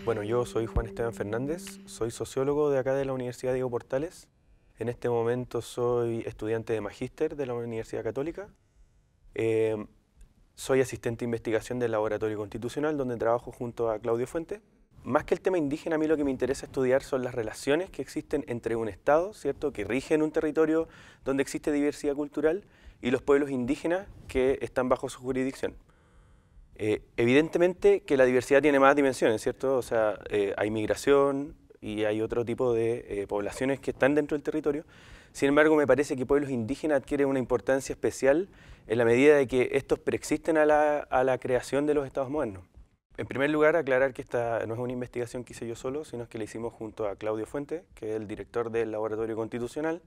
Bueno, yo soy Juan Esteban Fernández, soy sociólogo de acá de la Universidad Diego Portales. En este momento soy estudiante de magíster de la Universidad Católica. Eh, Soy asistente de investigación del Laboratorio Constitucional, donde trabajo junto a Claudio Fuente. Más que el tema indígena, a mí lo que me interesa estudiar son las relaciones que existen entre un Estado, ¿cierto?, que rige en un territorio donde existe diversidad cultural, y los pueblos indígenas que están bajo su jurisdicción. Evidentemente que la diversidad tiene más dimensiones, ¿cierto? O sea, hay migración y hay otro tipo de poblaciones que están dentro del territorio. Sin embargo, me parece que pueblos indígenas adquieren una importancia especial en la medida de que estos preexisten a la creación de los estados modernos. En primer lugar, aclarar que esta no es una investigación que hice yo solo, sino que la hicimos junto a Claudio Fuente, que es el director del Laboratorio Constitucional,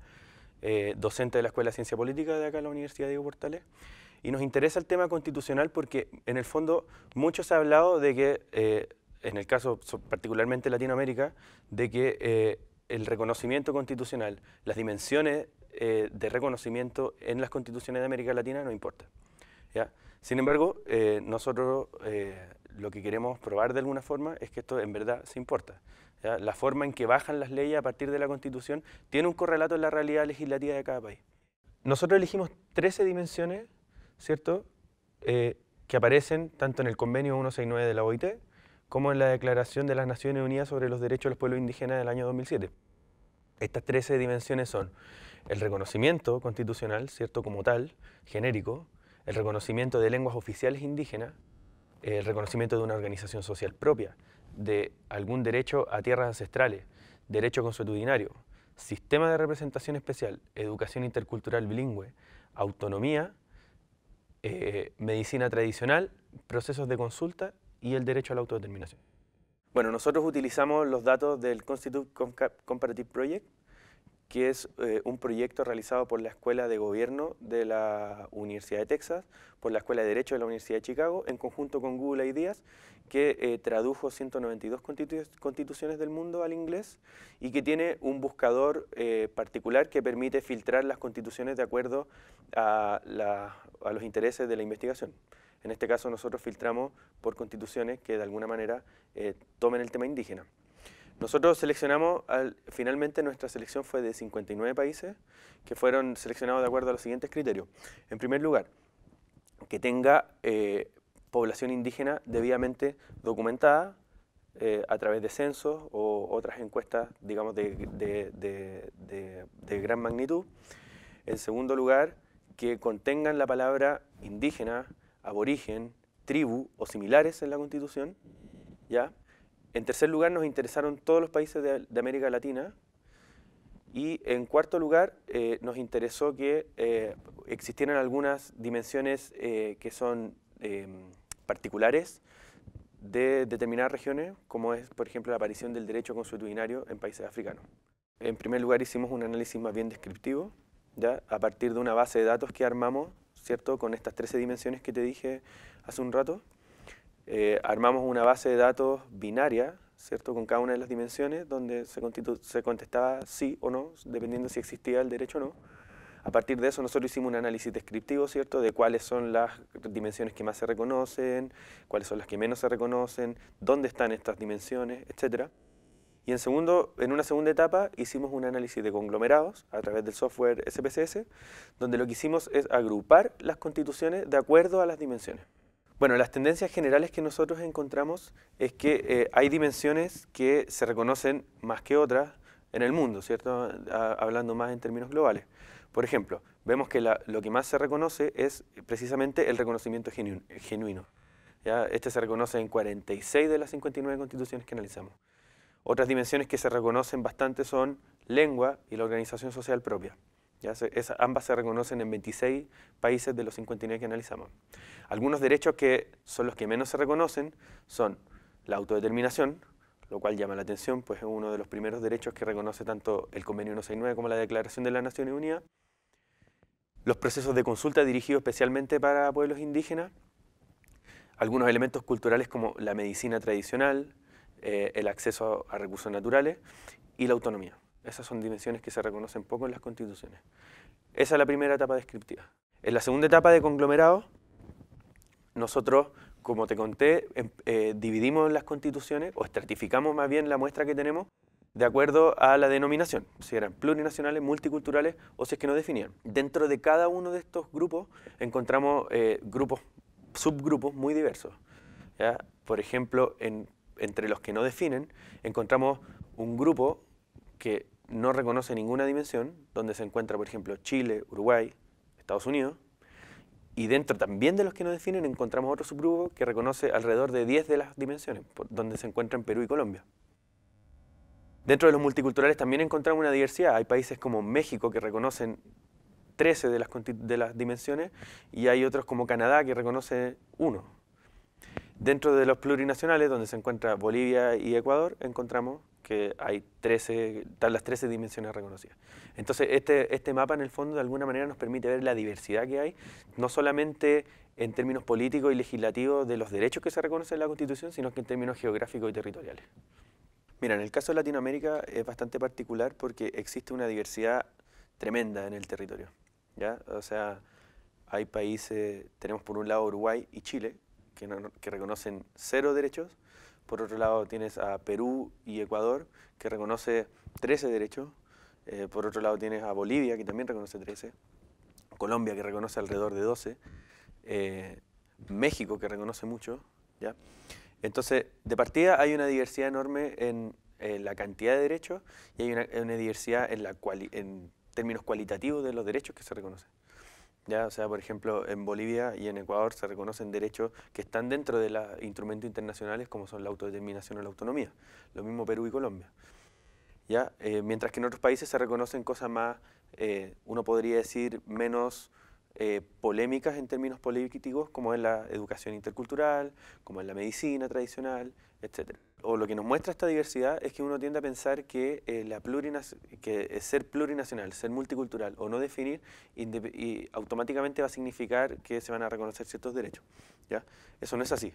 docente de la Escuela de Ciencia Política de acá en la Universidad Diego Portales. Y nos interesa el tema constitucional porque, en el fondo, mucho se ha hablado de que, en el caso particularmente de Latinoamérica, de que el reconocimiento constitucional, las dimensiones de reconocimiento en las constituciones de América Latina no importa, ¿ya? Sin embargo, nosotros lo que queremos probar de alguna forma es que esto en verdad sí importa, ¿ya? La forma en que bajan las leyes a partir de la Constitución tiene un correlato en la realidad legislativa de cada país. Nosotros elegimos 13 dimensiones, ¿cierto?, que aparecen tanto en el convenio 169 de la OIT como en la Declaración de las Naciones Unidas sobre los Derechos de los Pueblos Indígenas del año 2007. Estas 13 dimensiones son el reconocimiento constitucional, ¿cierto?, como tal, genérico, el reconocimiento de lenguas oficiales indígenas, el reconocimiento de una organización social propia, de algún derecho a tierras ancestrales, derecho consuetudinario, sistema de representación especial, educación intercultural bilingüe, autonomía, medicina tradicional, procesos de consulta y el derecho a la autodeterminación. Bueno, nosotros utilizamos los datos del Constitute Comparative Project, que es un proyecto realizado por la Escuela de Gobierno de la Universidad de Texas, por la Escuela de Derecho de la Universidad de Chicago, en conjunto con Google Ideas, que tradujo 192 constituciones del mundo al inglés y que tiene un buscador particular que permite filtrar las constituciones de acuerdo a los intereses de la investigación. En este caso nosotros filtramos por constituciones que de alguna manera tomen el tema indígena. Nosotros seleccionamos, finalmente nuestra selección fue de 59 países que fueron seleccionados de acuerdo a los siguientes criterios. En primer lugar, que tenga población indígena debidamente documentada a través de censos o otras encuestas, digamos, de gran magnitud. En segundo lugar, que contengan la palabra indígena, aborigen, tribu o similares en la Constitución, ¿ya? En tercer lugar, nos interesaron todos los países de América Latina. Y en cuarto lugar, nos interesó que existieran algunas dimensiones que son particulares de determinadas regiones, como es, por ejemplo, la aparición del derecho consuetudinario en países africanos. En primer lugar, hicimos un análisis más bien descriptivo, ¿ya?, a partir de una base de datos que armamos, ¿cierto?, con estas 13 dimensiones que te dije hace un rato. Armamos una base de datos binaria, ¿cierto?, con cada una de las dimensiones, donde se contestaba sí o no, dependiendo si existía el derecho o no. A partir de eso nosotros hicimos un análisis descriptivo, ¿cierto?, de cuáles son las dimensiones que más se reconocen, cuáles son las que menos se reconocen, dónde están estas dimensiones, etc. Y en una segunda etapa hicimos un análisis de conglomerados a través del software SPSS, donde lo que hicimos es agrupar las constituciones de acuerdo a las dimensiones. Bueno, las tendencias generales que nosotros encontramos es que hay dimensiones que se reconocen más que otras en el mundo, ¿cierto?, hablando más en términos globales. Por ejemplo, vemos que lo que más se reconoce es precisamente el reconocimiento genuino, ¿ya? Este se reconoce en 46 de las 59 constituciones que analizamos. Otras dimensiones que se reconocen bastante son lengua y la organización social propia. ¿Ya? Ambas se reconocen en 26 países de los 59 que analizamos. Algunos derechos que son los que menos se reconocen son la autodeterminación, lo cual llama la atención, pues es uno de los primeros derechos que reconoce tanto el Convenio 169 como la Declaración de las Naciones Unidas. Los procesos de consulta dirigidos especialmente para pueblos indígenas. Algunos elementos culturales como la medicina tradicional, el acceso a recursos naturales y la autonomía. Esas son dimensiones que se reconocen poco en las constituciones. Esa es la primera etapa descriptiva. En la segunda etapa de conglomerados, nosotros como te conté, dividimos las constituciones, o estratificamos más bien la muestra que tenemos, de acuerdo a la denominación, si eran plurinacionales, multiculturales o si es que no definían. Dentro de cada uno de estos grupos encontramos subgrupos muy diversos, ¿ya? Por ejemplo, entre los que no definen, encontramos un grupo que no reconoce ninguna dimensión, donde se encuentra, por ejemplo, Chile, Uruguay, Estados Unidos, y dentro también de los que no definen encontramos otro subgrupo que reconoce alrededor de 10 de las dimensiones, donde se encuentran Perú y Colombia. Dentro de los multiculturales también encontramos una diversidad. Hay países como México que reconocen 13 de las dimensiones y hay otros como Canadá que reconoce 1. Dentro de los plurinacionales, donde se encuentra Bolivia y Ecuador, encontramos que hay están las 13 dimensiones reconocidas. Entonces, este mapa en el fondo de alguna manera nos permite ver la diversidad que hay, no solamente en términos políticos y legislativos de los derechos que se reconocen en la Constitución, sino que en términos geográficos y territoriales. Mira, en el caso de Latinoamérica es bastante particular porque existe una diversidad tremenda en el territorio, ¿ya? O sea, hay países, tenemos por un lado Uruguay y Chile, que reconocen 0 derechos. Por otro lado tienes a Perú y Ecuador, que reconoce 13 derechos. Por otro lado tienes a Bolivia, que también reconoce 13. Colombia, que reconoce alrededor de 12. México, que reconoce mucho, ¿ya? Entonces, de partida hay una diversidad enorme en la cantidad de derechos y hay una diversidad en términos cualitativos de los derechos que se reconocen. ¿Ya? O sea, por ejemplo, en Bolivia y en Ecuador se reconocen derechos que están dentro de los instrumentos internacionales como son la autodeterminación o la autonomía. Lo mismo Perú y Colombia. ¿Ya? Mientras que en otros países se reconocen cosas más, uno podría decir, menos polémicas en términos políticos, como es la educación intercultural, como es la medicina tradicional, etc. O lo que nos muestra esta diversidad es que uno tiende a pensar que, ser plurinacional, ser multicultural o no definir, y automáticamente va a significar que se van a reconocer ciertos derechos, ¿ya? Eso no es así.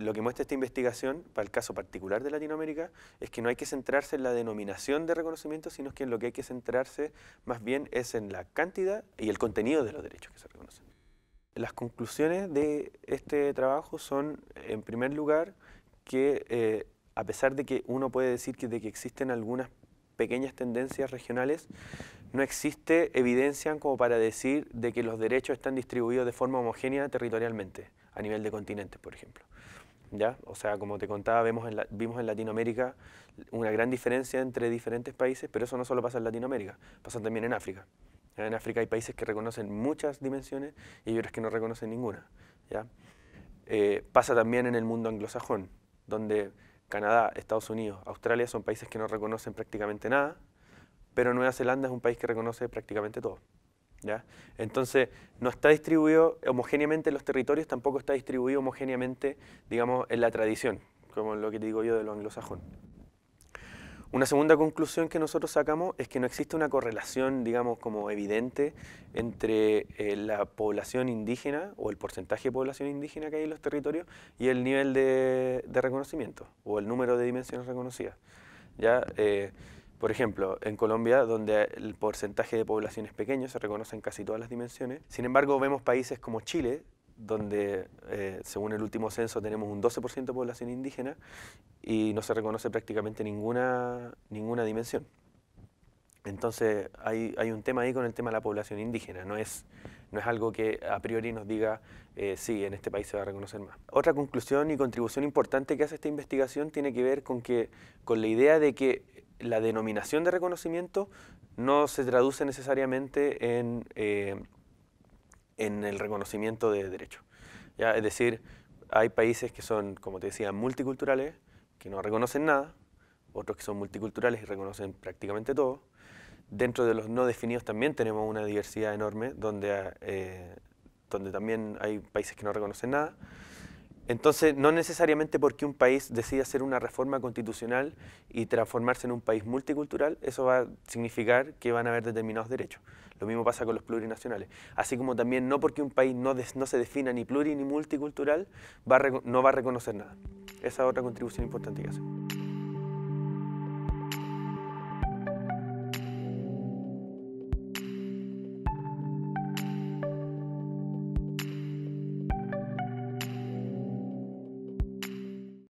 Lo que muestra esta investigación, para el caso particular de Latinoamérica, es que no hay que centrarse en la denominación de reconocimiento, sino que en lo que hay que centrarse más bien es en la cantidad y el contenido de los derechos que se reconocen. Las conclusiones de este trabajo son, en primer lugar, que a pesar de que uno puede decir de que existen algunas pequeñas tendencias regionales, no existe evidencia como para decir de que los derechos están distribuidos de forma homogénea territorialmente, a nivel de continentes, por ejemplo. ¿Ya? O sea, como te contaba, vimos en Latinoamérica una gran diferencia entre diferentes países, pero eso no solo pasa en Latinoamérica, pasa también en África. ¿Ya? En África hay países que reconocen muchas dimensiones y hay otros que no reconocen ninguna. ¿Ya? Pasa también en el mundo anglosajón, donde Canadá, Estados Unidos, Australia son países que no reconocen prácticamente nada, pero Nueva Zelanda es un país que reconoce prácticamente todo. ¿Ya? Entonces, no está distribuido homogéneamente en los territorios, tampoco está distribuido homogéneamente, digamos, en la tradición, como lo que te digo yo de lo anglosajón. Una segunda conclusión que nosotros sacamos es que no existe una correlación, digamos, como evidente entre la población indígena o el porcentaje de población indígena que hay en los territorios y el nivel de reconocimiento o el número de dimensiones reconocidas. ¿Ya? Por ejemplo, en Colombia, donde el porcentaje de población es pequeño, se reconocen casi todas las dimensiones. Sin embargo, vemos países como Chile, donde según el último censo tenemos un 12% de población indígena y no se reconoce prácticamente ninguna dimensión. Entonces hay un tema ahí con el tema de la población indígena, no es algo que a priori nos diga sí, en este país se va a reconocer más. Otra conclusión y contribución importante que hace esta investigación tiene que ver con la idea de que la denominación de reconocimiento no se traduce necesariamente en el reconocimiento de derechos. ¿Ya? Es decir, hay países que son, como te decía, multiculturales, que no reconocen nada, otros que son multiculturales y reconocen prácticamente todo. Dentro de los no definidos también tenemos una diversidad enorme, donde también hay países que no reconocen nada. Entonces, no necesariamente porque un país decida hacer una reforma constitucional y transformarse en un país multicultural, eso va a significar que van a haber determinados derechos. Lo mismo pasa con los plurinacionales. Así como también no porque un país no se defina ni pluri ni multicultural, no va a reconocer nada. Esa es otra contribución importante que hace.